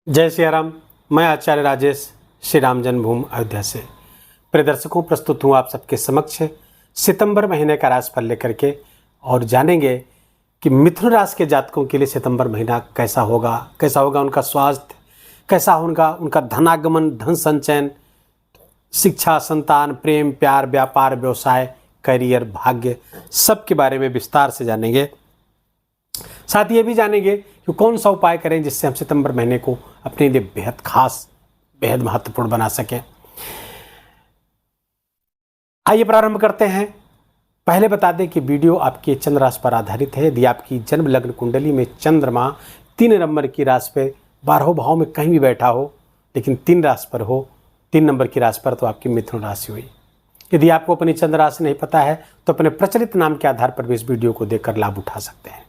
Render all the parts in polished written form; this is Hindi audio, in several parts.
जय श्री राम। मैं आचार्य राजेश श्री राम जन्मभूमि अयोध्या से प्रिय दर्शकों प्रस्तुत हूँ आप सबके समक्ष सितंबर महीने का राशिफल लेकर के और जानेंगे कि मिथुन राशि के जातकों के लिए सितंबर महीना कैसा होगा उनका स्वास्थ्य, कैसा होगा उनका धनागमन, धन संचयन, शिक्षा, संतान, प्रेम, प्यार, व्यापार, व्यवसाय, करियर, भाग्य, सब के बारे में विस्तार से जानेंगे। साथ ही ये भी जानेंगे कि कौन सा उपाय करें जिससे हम सितंबर महीने को अपने लिए बेहद खास, बेहद महत्वपूर्ण बना सकें। आइए प्रारंभ करते हैं। पहले बता दें कि वीडियो आपके चंद्र राशि पर आधारित है। यदि आपकी जन्म लग्न कुंडली में चंद्रमा 3 नंबर की राशि पे 12वें भाव में कहीं भी बैठा हो, लेकिन 3 राशि पर हो, 3 नंबर की राशि पर, तो आपकी मिथुन राशि हुई। यदि आपको अपनी चंद्र राशि नहीं पता है तो अपने प्रचलित नाम के आधार पर भी इस वीडियो को देखकर लाभ उठा सकते हैं।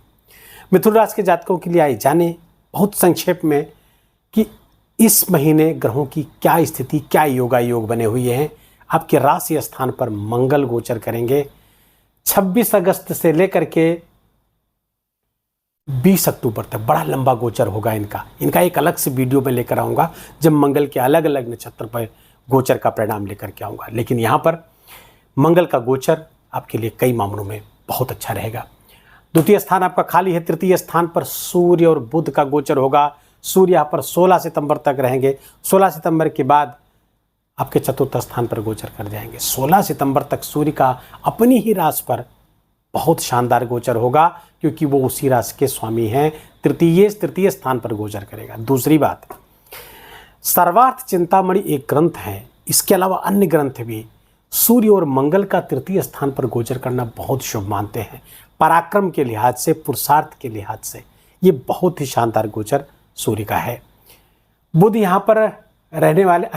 मिथुन राशि के जातकों के लिए आइए जाने बहुत संक्षेप में कि इस महीने ग्रहों की क्या स्थिति, क्या योग बने हुए हैं। आपके राशि स्थान पर मंगल गोचर करेंगे 26 अगस्त से लेकर के 20 अक्टूबर तक। बड़ा लंबा गोचर होगा इनका एक अलग से वीडियो में लेकर आऊंगा जब मंगल के अलग अलग नक्षत्र पर गोचर का परिणाम लेकर के आऊंगा। लेकिन यहाँ पर मंगल का गोचर आपके लिए कई मामलों में बहुत अच्छा रहेगा। द्वितीय स्थान आपका खाली है। तृतीय स्थान पर सूर्य और बुध का गोचर होगा। सूर्य यहाँ पर 16 सितंबर तक रहेंगे। 16 सितंबर के बाद आपके चतुर्थ स्थान पर गोचर कर जाएंगे। 16 सितंबर तक सूर्य का अपनी ही राशि पर बहुत शानदार गोचर होगा, क्योंकि वो उसी राशि के स्वामी हैं। तृतीय स्थान पर गोचर करेगा। दूसरी बात, सर्वार्थ चिंतामणि एक ग्रंथ है, इसके अलावा अन्य ग्रंथ भी सूर्य और मंगल का तृतीय स्थान पर गोचर करना बहुत शुभ मानते हैं। पराक्रम के लिहाज से, पुरुषार्थ के लिहाज से ये बहुत ही शानदार गोचर सूर्य का है। बुध यहाँ पर रहने वाले,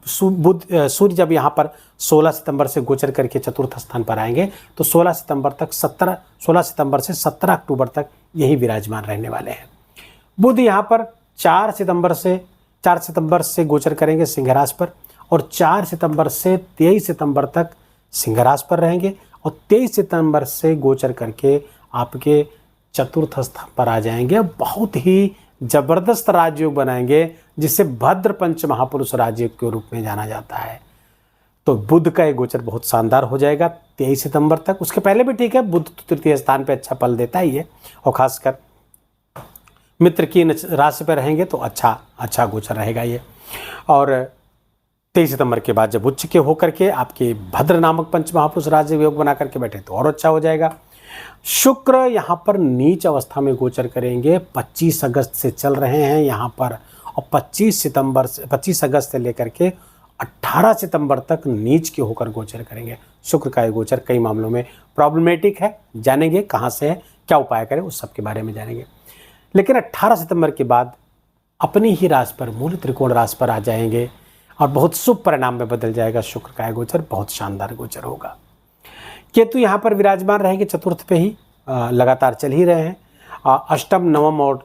सूर्य जब यहाँ पर 16 सितंबर से गोचर करके चतुर्थ स्थान पर आएंगे तो 16 सितंबर से 17 अक्टूबर तक यही विराजमान रहने वाले हैं। बुध यहाँ पर 4 सितंबर से गोचर करेंगे सिंह राशि पर, और 4 सितंबर से 23 सितंबर तक सिंह राशि पर रहेंगे, और 23 सितंबर से गोचर करके आपके चतुर्थ स्थान पर आ जाएंगे। बहुत ही जबरदस्त राजयोग बनाएंगे जिसे भद्र पंच महापुरुष राजयोग के रूप में जाना जाता है। तो बुध का ये गोचर बहुत शानदार हो जाएगा 23 सितंबर तक। उसके पहले भी ठीक है, बुध तो तृतीय स्थान पे अच्छा फल देता ही है, और खासकर मित्र की राशि पर रहेंगे तो अच्छा गोचर रहेगा ये। और 23 सितंबर के बाद जब उच्च के होकर के आपके भद्र नामक पंच महापुरुष राजयोग योग बना करके बैठे तो और अच्छा हो जाएगा। शुक्र यहाँ पर नीच अवस्था में गोचर करेंगे। 25 अगस्त से चल रहे हैं यहाँ पर, और 25 अगस्त से लेकर के 18 सितंबर तक नीच के होकर गोचर करेंगे। शुक्र का ये गोचर कई मामलों में प्रॉब्लमेटिक है। जानेंगे कहाँ से है, क्या उपाय करें, उस सब के बारे में जानेंगे। लेकिन 18 सितंबर के बाद अपनी ही राशि पर, मूल त्रिकोण राशि पर आ जाएंगे और बहुत शुभ परिणाम में बदल जाएगा। शुक्र का गोचर बहुत शानदार गोचर होगा। केतु यहाँ पर विराजमान रहेंगे चतुर्थ पे ही, लगातार चल ही रहे हैं। अष्टम, नवम और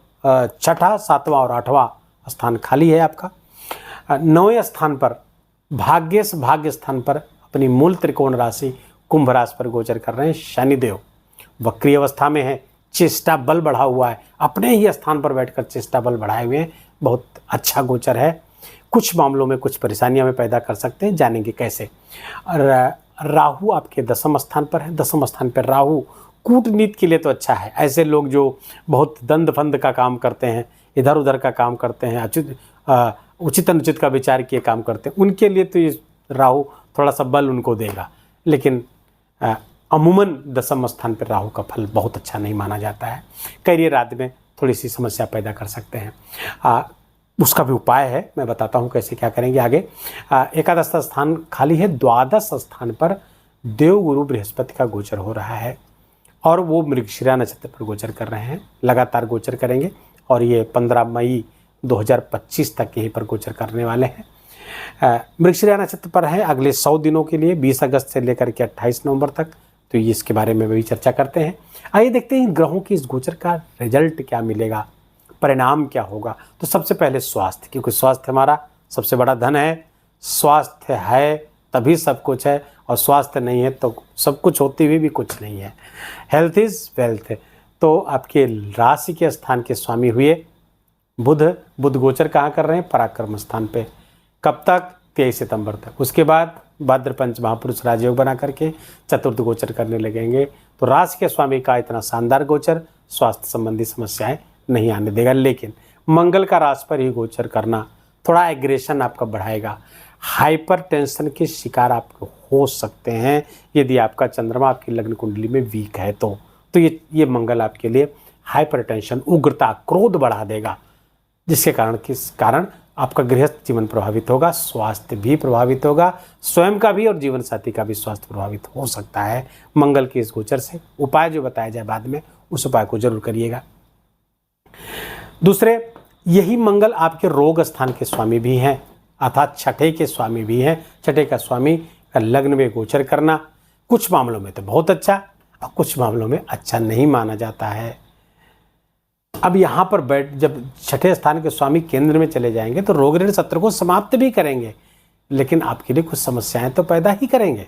छठा, 7वां और 8वां स्थान खाली है आपका। 9वें स्थान पर भाग्य स्थान पर अपनी मूल त्रिकोण राशि कुंभ राशि पर गोचर कर रहे हैं शनिदेव। वक्री अवस्था में है, चेष्टा बल बढ़ा हुआ है, अपने ही स्थान पर बैठकर चेष्टा बल बढ़ाए हुए हैं। बहुत अच्छा गोचर है। कुछ मामलों में कुछ परेशानियां में पैदा कर सकते हैं, जानेंगे कैसे। राहु आपके 10वें स्थान पर है। 10वें स्थान पर राहु कूटनीति के लिए तो अच्छा है। ऐसे लोग जो बहुत दंड फंद का काम करते हैं, इधर उधर का काम करते हैं, उचित अनुचित का विचार किए काम करते हैं, उनके लिए तो ये राहु थोड़ा सा बल उनको देगा। लेकिन अमूमन 10वें स्थान पर राहु का फल बहुत अच्छा नहीं माना जाता है। करियर आदि में थोड़ी सी समस्या पैदा कर सकते हैं। उसका भी उपाय है, मैं बताता हूँ कैसे क्या करेंगे आगे। एकादश स्थान खाली है। द्वादश स्थान पर देवगुरु बृहस्पति का गोचर हो रहा है, और वो मृगशिरा नक्षत्र पर गोचर कर रहे हैं। लगातार गोचर करेंगे, और ये 15 मई 2025 तक यहीं पर गोचर करने वाले हैं। मृगशिरा नक्षत्र पर है अगले 100 दिनों के लिए, 20 अगस्त से लेकर के 28 नवंबर तक। तो ये इसके बारे में भी चर्चा करते हैं। आइए देखते हैं ग्रहों की इस गोचर का रिजल्ट क्या मिलेगा, परिणाम क्या होगा। तो सबसे पहले स्वास्थ्य, क्योंकि स्वास्थ्य हमारा सबसे बड़ा धन है। स्वास्थ्य है तभी सब कुछ है, और स्वास्थ्य नहीं है तो सब कुछ होते हुए भी कुछ नहीं है। Health is wealth. तो आपके राशि के स्थान के स्वामी हुए बुध गोचर कहाँ कर रहे हैं? पराक्रम स्थान पे। कब तक? 23 सितंबर तक। उसके बाद भाद्र पंच महापुरुष राजयोग बना करके चतुर्थ गोचर करने लगेंगे। तो राशि के स्वामी का इतना शानदार गोचर स्वास्थ्य संबंधी समस्याएं नहीं आने देगा। लेकिन मंगल का राशि पर ही गोचर करना थोड़ा एग्रेशन आपका बढ़ाएगा। हाइपर टेंशन के शिकार आप हो सकते हैं यदि आपका चंद्रमा आपकी लग्न कुंडली में वीक है तो ये मंगल आपके लिए हाइपर टेंशन, उग्रता, क्रोध बढ़ा देगा, जिसके कारण आपका गृहस्थ जीवन प्रभावित होगा, स्वास्थ्य भी प्रभावित होगा, स्वयं का भी और जीवन साथी का भी स्वास्थ्य प्रभावित हो सकता है मंगल के इस गोचर से। उपाय जो बताया जाए बाद में, उस उपाय को जरूर करिएगा। दूसरे, यही मंगल आपके रोग स्थान के स्वामी भी हैं, अर्थात छठे के स्वामी भी हैं। छठे का स्वामी का लग्न में गोचर करना कुछ मामलों में तो बहुत अच्छा और कुछ मामलों में अच्छा नहीं माना जाता है। अब यहाँ पर जब छठे स्थान के स्वामी केंद्र में चले जाएंगे तो रोग ऋण सत्र को समाप्त भी करेंगे, लेकिन आपके लिए कुछ समस्याएं तो पैदा ही करेंगे।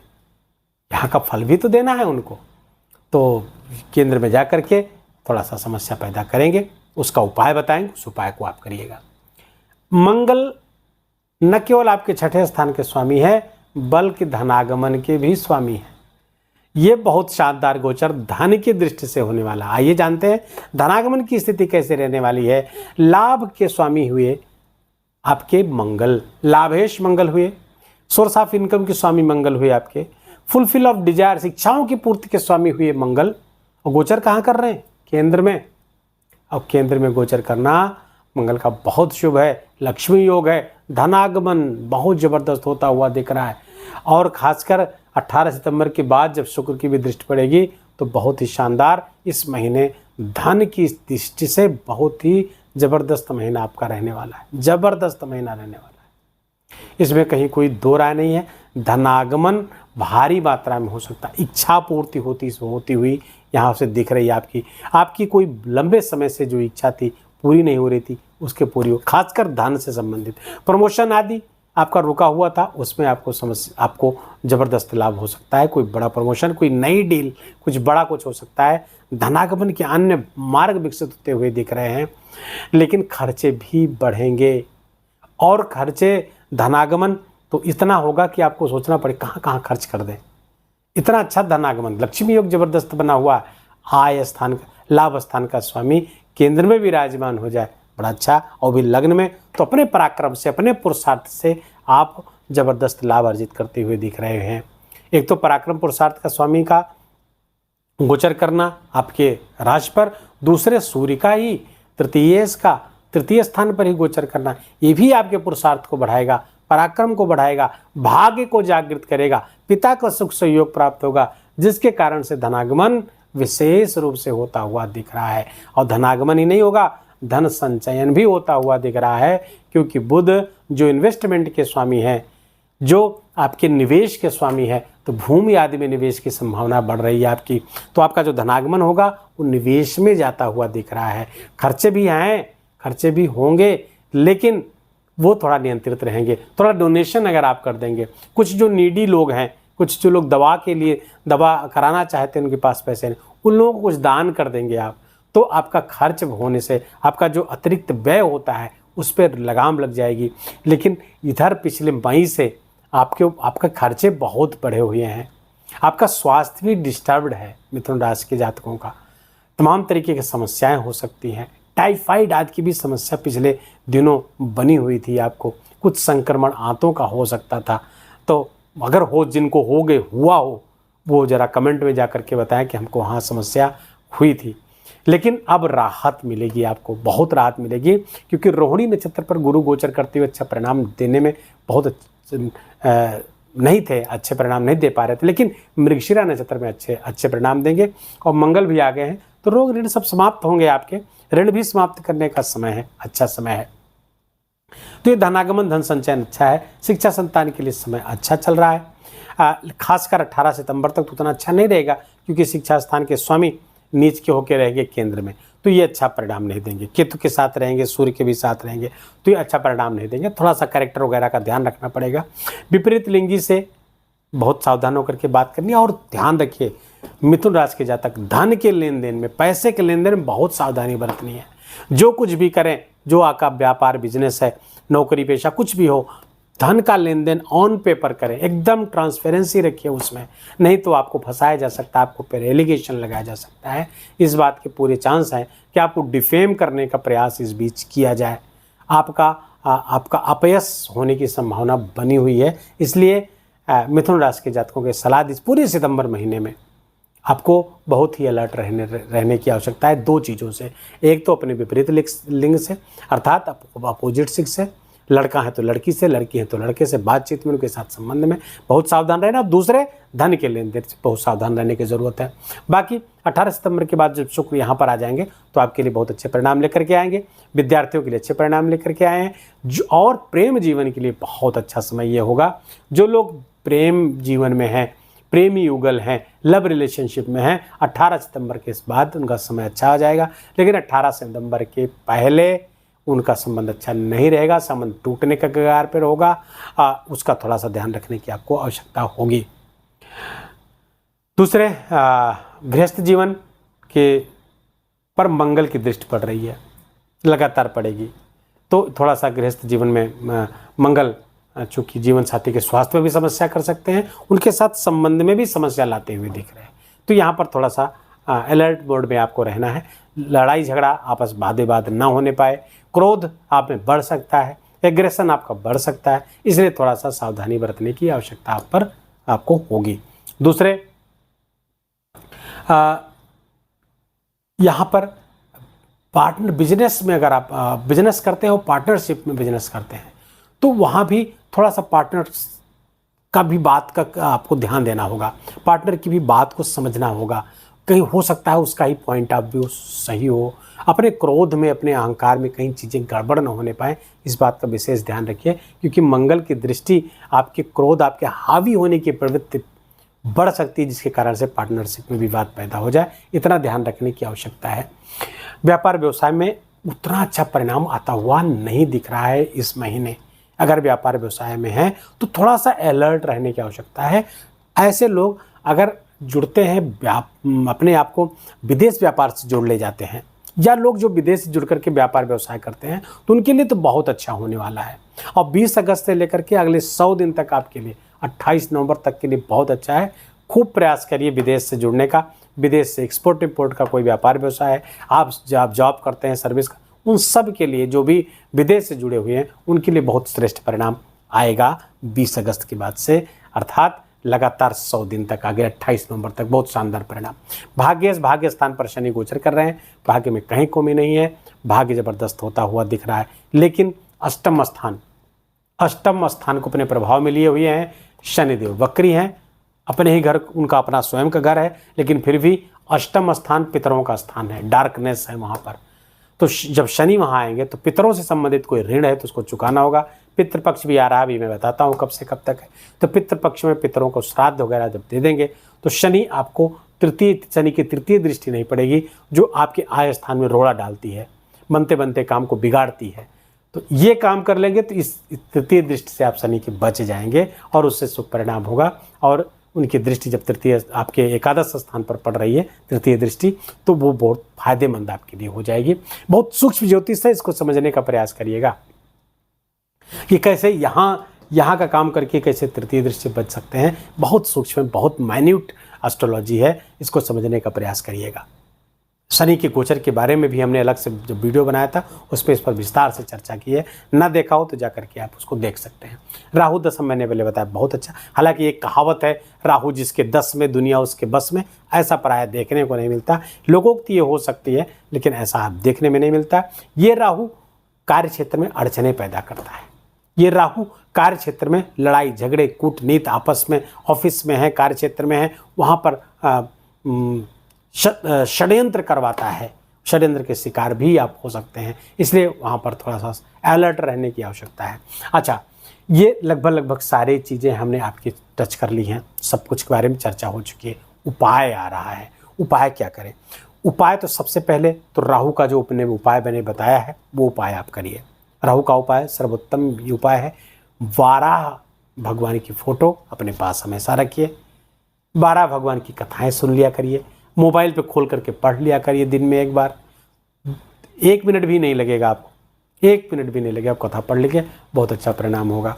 यहाँ का फल भी तो देना है उनको, तो केंद्र में जा करके थोड़ा सा समस्या पैदा करेंगे। उसका उपाय बताएंगे, उस उपाय को आप करिएगा। मंगल न केवल आपके छठे स्थान के स्वामी है बल्कि धनागमन के भी स्वामी है। ये बहुत शानदार गोचर धन की दृष्टि से होने वाला। आइए जानते हैं धनागमन की स्थिति कैसे रहने वाली है। लाभ के स्वामी हुए आपके मंगल, लाभेश मंगल हुए। सोर्स ऑफ इनकम के स्वामी मंगल हुए आपके। फुलफिल ऑफ डिजायर, इच्छाओं की पूर्ति के स्वामी हुए मंगल। और गोचर कहाँ कर रहे हैं? केंद्र में। अब केंद्र में गोचर करना मंगल का बहुत शुभ है। लक्ष्मी योग है, धनागमन बहुत जबरदस्त होता हुआ दिख रहा है। और खासकर 18 सितंबर के बाद जब शुक्र की भी दृष्टि पड़ेगी तो बहुत ही शानदार इस महीने धन की दृष्टि से बहुत ही जबरदस्त महीना आपका रहने वाला है। जबरदस्त महीना रहने वाला है, इसमें कहीं कोई दो राय नहीं है। धनागमन भारी मात्रा में हो सकता है। इच्छा पूर्ति होती हुई यहाँ से दिख रही है। आपकी कोई लंबे समय से जो इच्छा थी पूरी नहीं हो रही थी, उसके पूरी हो, खासकर धन से संबंधित। प्रमोशन आदि आपका रुका हुआ था, उसमें आपको जबरदस्त लाभ हो सकता है। कोई बड़ा प्रमोशन, कोई नई डील, कुछ बड़ा कुछ हो सकता है। धनागमन के अन्य मार्ग विकसित होते हुए दिख रहे हैं, लेकिन खर्चे भी बढ़ेंगे। और खर्चे, धनागमन तो इतना होगा कि आपको सोचना पड़े कहाँ कहाँ खर्च कर दें। इतना अच्छा धनागमन, लक्ष्मी योग जबरदस्त बना हुआ, आय स्थान का, लाभ स्थान का स्वामी केंद्र में विराजमान हो जाए, बड़ा अच्छा। और भी लग्न में तो अपने पराक्रम से, अपने पुरुषार्थ से आप जबरदस्त लाभ अर्जित करते हुए दिख रहे हैं। एक तो पराक्रम पुरुषार्थ का स्वामी का गोचर करना आपके राशि पर, दूसरे सूर्य का ही तृतीय स्थान पर ही गोचर करना, ये भी आपके पुरुषार्थ को बढ़ाएगा, पराक्रम को बढ़ाएगा, भाग्य को जागृत करेगा, पिता का सुख सहयोग प्राप्त होगा, जिसके कारण से धनागमन विशेष रूप से होता हुआ दिख रहा है। और धनागमन ही नहीं होगा, धन संचयन भी होता हुआ दिख रहा है, क्योंकि बुध जो इन्वेस्टमेंट के स्वामी है, जो आपके निवेश के स्वामी है, तो भूमि आदि में निवेश की संभावना बढ़ रही है आपकी। तो आपका जो धनागमन होगा वो निवेश में जाता हुआ दिख रहा है। खर्चे भी हैं, खर्चे भी होंगे, लेकिन वो थोड़ा नियंत्रित रहेंगे। थोड़ा डोनेशन अगर आप कर देंगे, कुछ जो नीडी लोग हैं, कुछ जो लोग दवा के लिए दवा कराना चाहते हैं, उनके पास पैसे नहीं, उन लोगों को कुछ दान कर देंगे आप, तो आपका खर्च होने से आपका जो अतिरिक्त व्यय होता है उस पर लगाम लग जाएगी। लेकिन इधर पिछले मई से आपका खर्चे बहुत बढ़े हुए हैं। आपका स्वास्थ्य भी डिस्टर्ब्ड है। मिथुन राशि के जातकों का तमाम तरीके की समस्याएं हो सकती हैं। टाइफाइड आदि की भी समस्या पिछले दिनों बनी हुई थी आपको। कुछ संक्रमण आंतों का हो सकता था। तो अगर जिनको हुआ हो वो ज़रा कमेंट में जा कर के बताएं कि हमको वहाँ समस्या हुई थी। लेकिन अब राहत मिलेगी, आपको बहुत राहत मिलेगी, क्योंकि रोहिणी नक्षत्र पर गुरु गोचर करते हुए अच्छा परिणाम देने में बहुत नहीं थे, अच्छे परिणाम नहीं दे पा रहे थे, लेकिन मृगशिरा नक्षत्र में अच्छे परिणाम देंगे। और मंगल भी आ गए हैं, तो रोग ऋण सब समाप्त होंगे, आपके ऋण भी समाप्त करने का समय है, अच्छा समय है। तो ये धनागमन, धन संचयन अच्छा है। शिक्षा संतान के लिए समय अच्छा चल रहा है। खासकर 18 सितंबर तक तो उतना अच्छा नहीं रहेगा, क्योंकि शिक्षा स्थान के स्वामी नीच के होकर रहेंगे केंद्र में, तो ये अच्छा परिणाम नहीं देंगे। केतु के साथ रहेंगे, सूर्य के भी साथ रहेंगे, तो ये अच्छा परिणाम नहीं देंगे। थोड़ा सा कैरेक्टर वगैरह का ध्यान रखना पड़ेगा। विपरीत लिंगी से बहुत सावधान होकर के बात करनी है। और ध्यान रखिए, मिथुन राशि के जातक धन के लेन देन में, पैसे के लेन देन में बहुत सावधानी बरतनी है। जो कुछ भी करें जो आपका व्यापार बिजनेस है, नौकरी पेशा कुछ भी हो, धन का लेन देन ऑन पेपर करें, एकदम ट्रांसपेरेंसी रखिए उसमें, नहीं तो आपको फंसाया जा सकता है, आपको फिर एलिगेशन लगाया जा सकता है। इस बात के पूरे चांस हैं कि आपको डिफेम करने का प्रयास इस बीच किया जाए, आपका अपयश होने की संभावना बनी हुई है। इसलिए मिथुन राशि के जातकों के सलाह इस पूरे सितंबर महीने में आपको बहुत ही अलर्ट रहने की आवश्यकता है दो चीज़ों से। एक तो अपने विपरीत लिंग से, अर्थात अपोजिट सेक्स से, लड़का है तो लड़की से, लड़की है तो लड़के से बातचीत में, उनके साथ संबंध में बहुत सावधान रहना। दूसरे, धन के लेन देन से बहुत सावधान रहने की ज़रूरत है। बाकी 18 सितंबर के बाद जब शुक्र यहाँ पर आ जाएंगे तो आपके लिए बहुत अच्छे परिणाम लेकर के आएंगे, विद्यार्थियों के लिए अच्छे परिणाम लेकर के आए हैं। और प्रेम जीवन के लिए बहुत अच्छा समय ये होगा। जो लोग प्रेम जीवन में हैं, प्रेमी युगल हैं, लव रिलेशनशिप में हैं, 18 सितंबर के बाद उनका समय अच्छा आ जाएगा। लेकिन 18 सितंबर के पहले उनका संबंध अच्छा नहीं रहेगा, संबंध टूटने का कगार पर होगा। उसका थोड़ा सा ध्यान रखने की आपको आवश्यकता होगी। दूसरे, गृहस्थ जीवन के पर मंगल की दृष्टि पड़ रही है, लगातार पड़ेगी, तो थोड़ा सा गृहस्थ जीवन में मंगल चूँकि जीवन साथी के स्वास्थ्य में भी समस्या कर सकते हैं, उनके साथ संबंध में भी समस्या लाते हुए दिख रहे हैं। तो यहाँ पर थोड़ा सा अलर्ट मोड में आपको रहना है। लड़ाई झगड़ा आपस वाद विवाद ना होने पाए, क्रोध आप में बढ़ सकता है, एग्रेशन आपका बढ़ सकता है, इसलिए थोड़ा सा सावधानी बरतने की आवश्यकता आप पर आपको होगी। दूसरे, यहाँ पर पार्टनर बिजनेस में, अगर आप बिजनेस करते हो, पार्टनरशिप में बिजनेस करते हैं, तो वहाँ भी थोड़ा सा पार्टनर का भी बात का आपको ध्यान देना होगा, पार्टनर की भी बात को समझना होगा। कहीं हो सकता है उसका ही पॉइंट ऑफ व्यू सही हो, अपने क्रोध में, अपने अहंकार में कहीं चीज़ें गड़बड़ न होने पाए, इस बात का विशेष ध्यान रखिए। क्योंकि मंगल की दृष्टि आपके क्रोध, आपके हावी होने की प्रवृत्ति बढ़ सकती है, जिसके कारण से पार्टनरशिप में विवाद पैदा हो जाए। इतना ध्यान रखने की आवश्यकता है। व्यापार व्यवसाय में उतना अच्छा परिणाम आता हुआ नहीं दिख रहा है इस महीने। अगर व्यापार व्यवसाय में है तो थोड़ा सा अलर्ट रहने की आवश्यकता है। ऐसे लोग अगर जुड़ते हैं, अपने आप को विदेश व्यापार से जोड़ ले जाते हैं, या लोग जो विदेश से जुड़ करके व्यापार व्यवसाय करते हैं, तो उनके लिए तो बहुत अच्छा होने वाला है। और 20 अगस्त से लेकर के अगले 100 दिन तक आपके लिए, 28 नवंबर तक के लिए बहुत अच्छा है। खूब प्रयास करिए विदेश से जुड़ने का, विदेश से एक्सपोर्ट इंपोर्ट का कोई व्यापार व्यवसाय है, आप जॉब करते हैं, सर्विस का, उन सब के लिए, जो भी विदेश से जुड़े हुए हैं, उनके लिए बहुत श्रेष्ठ परिणाम आएगा 20 अगस्त के बाद से, अर्थात लगातार 100 दिन तक, आगे 28 नवंबर तक बहुत शानदार परिणाम। भाग्य स्थान पर शनि गोचर कर रहे हैं, भाग्य में कहीं कमी नहीं है, भाग्य जबरदस्त होता हुआ दिख रहा है। लेकिन अष्टम स्थान को अपने प्रभाव में लिए हुए हैं शनिदेव, वक्री हैं, अपने ही घर, उनका अपना स्वयं का घर है, लेकिन फिर भी अष्टम स्थान पितरों का स्थान है, डार्कनेस है वहाँ पर। तो जब शनि वहाँ आएंगे तो पितरों से संबंधित कोई ऋण है तो उसको चुकाना होगा। पितृपक्ष भी आ रहा है, अभी मैं बताता हूँ कब से कब तक है। तो पितृपक्ष में पितरों को श्राद्ध वगैरह जब दे देंगे तो शनि आपको शनि की तृतीय दृष्टि नहीं पड़ेगी, जो आपके आय स्थान में रोड़ा डालती है, बनते बनते काम को बिगाड़ती है। तो ये काम कर लेंगे तो इस तृतीय दृष्टि से आप शनि के बच जाएंगे और उससे शुभ परिणाम होगा। और उनकी दृष्टि जब तृतीय आपके एकादश स्थान पर पड़ रही है, तृतीय दृष्टि, तो वो बहुत फायदेमंद आपके लिए हो जाएगी। बहुत सूक्ष्म ज्योतिष है, इसको समझने का प्रयास करिएगा कि कैसे यहाँ का काम करके कैसे तृतीय दृष्टि बच सकते हैं। बहुत सूक्ष्म, बहुत माइन्यूट एस्ट्रोलॉजी है, इसको समझने का प्रयास करिएगा। शनि के गोचर के बारे में भी हमने अलग से जो वीडियो बनाया था उस पर इस पर विस्तार से चर्चा की है, ना देखा हो तो जा करके आप उसको देख सकते हैं। राहु दशम मैंने पहले बताया, बहुत अच्छा। हालांकि एक कहावत है, राहु जिसके 10 में दुनिया उसके बस में, ऐसा प्राय देखने को नहीं मिलता। लोकोक्ति ये हो सकती है लेकिन ऐसा आप देखने में नहीं मिलता। ये राहु कार्य क्षेत्र में अड़चने पैदा करता है। ये राहु कार्य क्षेत्र में लड़ाई झगड़े, कूटनीति आपस में, ऑफिस में है, कार्य क्षेत्र में है, वहाँ पर षड्यंत्र करवाता है। षड्यंत्र के शिकार भी आप हो सकते हैं, इसलिए वहाँ पर थोड़ा सा अलर्ट रहने की आवश्यकता है। अच्छा, ये लगभग सारी चीज़ें हमने आपकी टच कर ली हैं, सब कुछ के बारे में चर्चा हो चुकी है। उपाय आ रहा है, उपाय क्या करें? उपाय तो सबसे पहले तो राहु का जो अपने उपाय मैंने बताया है वो उपाय आप करिए। राहु का उपाय सर्वोत्तम उपाय है। वाराह भगवान की फ़ोटो अपने पास हमेशा रखिए, वाराह भगवान की कथाएँ सुन लिया करिए, मोबाइल पे खोल करके पढ़ लिया करिए दिन में एक बार। 1 मिनट भी नहीं लगेगा आपको, 1 मिनट भी नहीं लगे, आप कथा पढ़ लीजिए, बहुत अच्छा परिणाम होगा।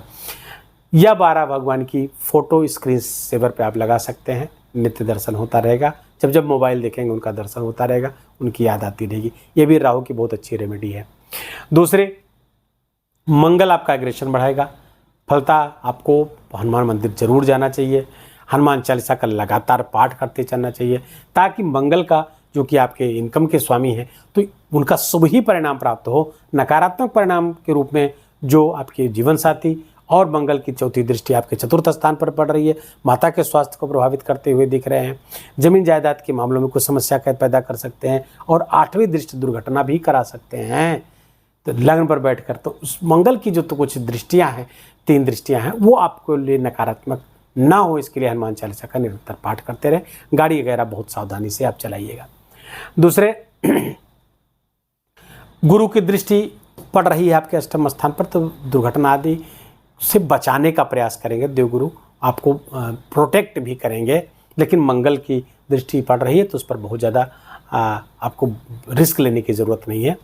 या 12 भगवान की फ़ोटो स्क्रीन सेवर पे आप लगा सकते हैं, नित्य दर्शन होता रहेगा। जब जब मोबाइल देखेंगे उनका दर्शन होता रहेगा, उनकी याद आती रहेगी। ये भी राहु की बहुत अच्छी रेमेडी है। दूसरे, मंगल आपका एग्रेशन बढ़ाएगा। फलता आपको हनुमान मंदिर जरूर जाना चाहिए, हनुमान चालीसा का लगातार पाठ करते चलना चाहिए, ताकि मंगल का जो कि आपके इनकम के स्वामी हैं तो उनका शुभ ही परिणाम प्राप्त हो। नकारात्मक परिणाम के रूप में जो आपके जीवन साथी और मंगल की चौथी दृष्टि आपके चतुर्थ स्थान पर पड़ रही है, माता के स्वास्थ्य को प्रभावित करते हुए दिख रहे हैं। जमीन जायदाद के मामलों में कुछ समस्या पैदा कर सकते हैं और 8वीं दृष्टि दुर्घटना भी करा सकते हैं। तो लग्न पर बैठकर तो उस मंगल की जो तो कुछ दृष्टियां हैं, 3 दृष्टियां हैं, वो आपको लिए नकारात्मक ना हो, इसके लिए हनुमान चालीसा का निरंतर पाठ करते रहें। गाड़ी वगैरह बहुत सावधानी से आप चलाइएगा। दूसरे, गुरु की दृष्टि पड़ रही है आपके अष्टम स्थान पर, तो दुर्घटना आदि से बचाने का प्रयास करेंगे। देवगुरु आपको प्रोटेक्ट भी करेंगे, लेकिन मंगल की दृष्टि पड़ रही है तो उस पर बहुत ज़्यादा आपको रिस्क लेने की ज़रूरत नहीं है,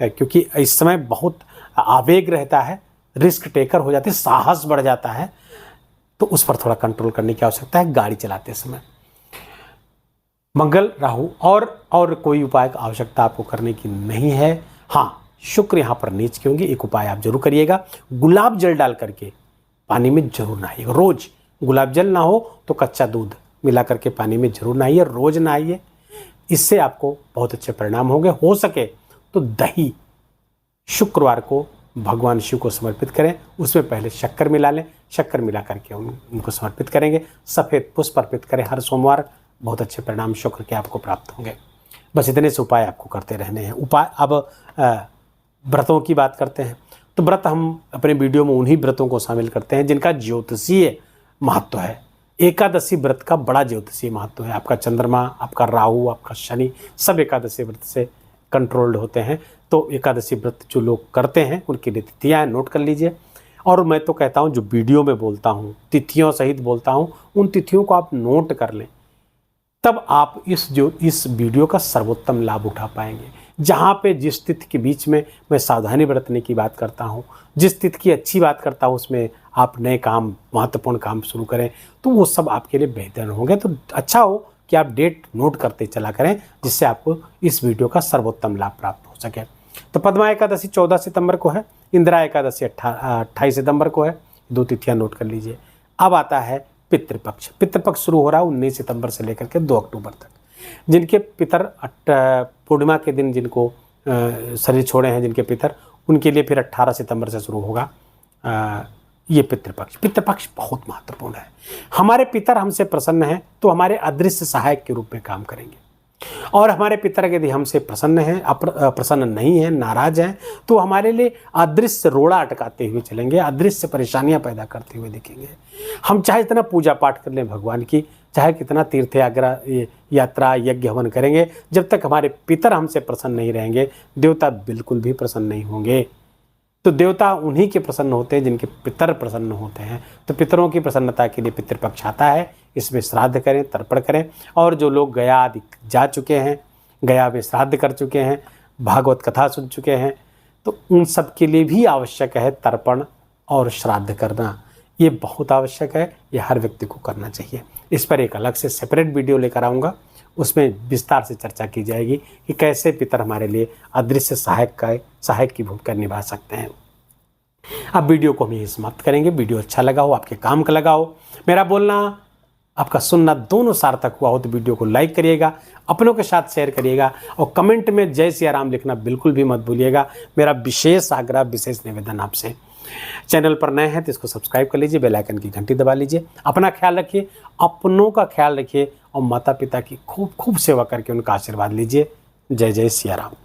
क्योंकि इस समय बहुत आवेग रहता है, रिस्क टेकर हो जाते हैं, साहस बढ़ जाता है, तो उस पर थोड़ा कंट्रोल करने की आवश्यकता है गाड़ी चलाते समय। मंगल राहु और कोई उपाय की आवश्यकता आपको करने की नहीं है। हाँ, शुक्र यहाँ पर नीच के होंगे, एक उपाय आप जरूर करिएगा, गुलाब जल डाल करके पानी में जरूर नहाइएगा। रोज गुलाब जल ना हो तो कच्चा दूध मिला करके पानी में जरूर नहाइए, रोज नहाइए। इससे आपको बहुत अच्छे परिणाम होंगे। हो सके तो दही शुक्रवार को भगवान शिव को समर्पित करें, उसमें पहले शक्कर मिला लें, शक्कर मिला करके उनको समर्पित करेंगे। सफ़ेद पुष्प अर्पित करें हर सोमवार, बहुत अच्छे परिणाम शुक्र के आपको प्राप्त होंगे। बस इतने से उपाय आपको करते रहने हैं। उपाय अब व्रतों की बात करते हैं, तो व्रत हम अपने वीडियो में उन्हीं व्रतों को शामिल करते हैं जिनका ज्योतिषीय महत्व है। एकादशी व्रत का बड़ा ज्योतिषीय महत्व है। आपका चंद्रमा, आपका राहु, आपका शनि, सब एकादशी व्रत से कंट्रोल्ड होते हैं। तो एकादशी व्रत जो लोग करते हैं उनकी तिथियाँ नोट कर लीजिए। और मैं तो कहता हूँ, जो वीडियो में बोलता हूँ तिथियों सहित बोलता हूँ, उन तिथियों को आप नोट कर लें, तब आप इस वीडियो का सर्वोत्तम लाभ उठा पाएंगे। जहाँ पे जिस तिथि के बीच में मैं सावधानी बरतने की बात करता हूँ, जिस तिथि की अच्छी बात करता हूँ, उसमें आप नए काम, महत्वपूर्ण काम शुरू करें, तो वो सब आपके लिए बेहतर होंगे। तो अच्छा हो कि आप डेट नोट करते चला करें, जिससे आपको इस वीडियो का सर्वोत्तम लाभ प्राप्त हो सके। तो पद्मा एकादशी 14 सितंबर को है, इंदिरा एकादशी 28 सितंबर को है। 2 तिथियाँ नोट कर लीजिए। अब आता है पितृपक्ष। पितृपक्ष शुरू हो रहा है 19 सितंबर से लेकर के 2 अक्टूबर तक। जिनके पितर पूर्णिमा के दिन जिनको शरीर छोड़े हैं, जिनके पितर, उनके लिए फिर 18 सितंबर से शुरू होगा ये पितृपक्ष। पितृपक्ष बहुत महत्वपूर्ण है। हमारे पितर हमसे प्रसन्न हैं तो हमारे अदृश्य सहायक के रूप में काम करेंगे, और हमारे पितर यदि हमसे प्रसन्न हैं, प्रसन्न नहीं हैं, नाराज हैं, तो हमारे लिए अदृश्य रोड़ा अटकाते हुए चलेंगे, अदृश्य परेशानियां पैदा करते हुए दिखेंगे। हम चाहे इतना पूजा पाठ कर लें भगवान की, चाहे कितना तीर्थ यात्रा यज्ञ हवन करेंगे, जब तक हमारे पितर हमसे प्रसन्न नहीं रहेंगे, देवता बिल्कुल भी प्रसन्न नहीं होंगे। तो देवता उन्हीं के प्रसन्न होते हैं जिनके पितर प्रसन्न होते हैं। तो पितरों की प्रसन्नता के लिए पितृपक्ष आता है, इसमें श्राद्ध करें, तर्पण करें। और जो लोग गया आदि जा चुके हैं, गया में श्राद्ध कर चुके हैं, भागवत कथा सुन चुके हैं, तो उन सब के लिए भी आवश्यक है तर्पण और श्राद्ध करना। ये बहुत आवश्यक है, ये हर व्यक्ति को करना चाहिए। इस पर एक अलग से सेपरेट वीडियो लेकर आऊँगा, उसमें विस्तार से चर्चा की जाएगी कि कैसे पितर हमारे लिए अदृश्य सहायक की भूमिका निभा सकते हैं। अब वीडियो को हम यही समाप्त करेंगे। वीडियो अच्छा लगा हो, आपके काम का लगा हो, मेरा बोलना आपका सुनना दोनों सार्थक हुआ हो, तो वीडियो को लाइक करिएगा, अपनों के साथ शेयर करिएगा, और कमेंट में जय सिया राम लिखना बिल्कुल भी मत भूलिएगा। मेरा विशेष आग्रह, विशेष निवेदन आपसे। चैनल पर नए हैं तो इसको सब्सक्राइब कर लीजिए, बेल आइकन की घंटी दबा लीजिए। अपना ख्याल रखिए, अपनों का ख्याल रखिए, और माता पिता की खूब खूब सेवा करके उनका आशीर्वाद लीजिए। जय जय सिया राम।